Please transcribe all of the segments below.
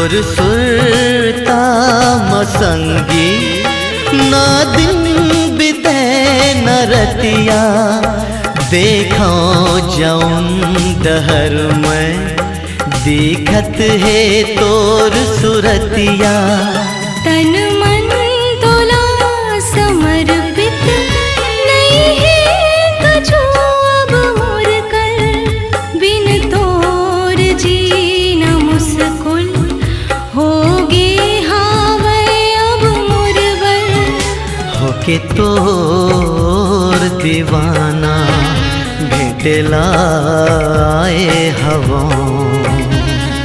तोर सुरता मसंगी ना दिन बिते न रतिया देखो जौन दहर में दिखत है तोर सुरतिया। तन मन तोला समर्पित नहीं है कछु अब मोर कर बिन तोर जीना मुस्कुल होगे हावे अब मोर बर। होके तोर दीवाना भेटला आए हवा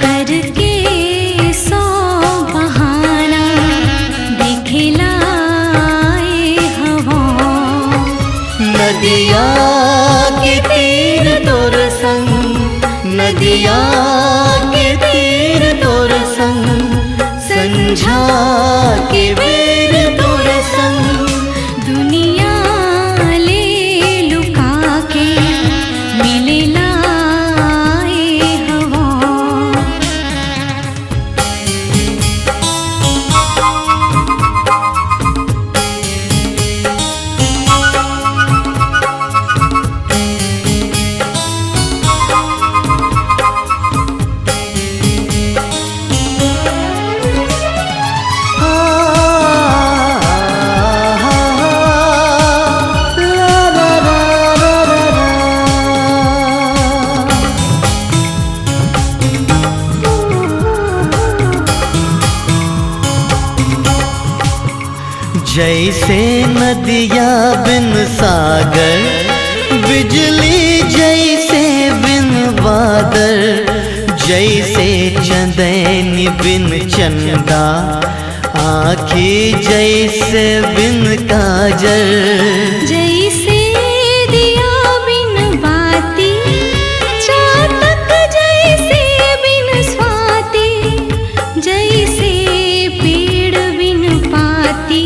करके सौ बहाना दिखलाए हवा। नदिया के तीर तोर संग नदिया के तीर तोर संग संझा के बेर तोर संग दुनिया ले लुका के मिले लाए हवा। जैसे नदिया बिन सागर बिजली जैसे बिन बादल जैसे चंदैनी बिन चंदा आँखी जैसे बिन काजल। जैसे दिया बिन बाती चातक जैसे बिन स्वाति जैसे पेड़ बिन पाती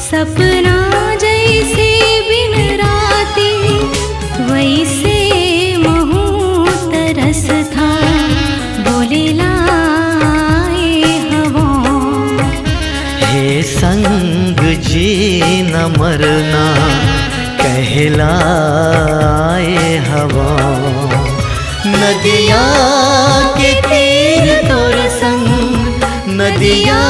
सपना जैसे बिन राती वैसे महूत रस था बोले लाए हवा। हे संग जी न मरना कहलाए हवा। नदिया के तीर तोर संग नदिया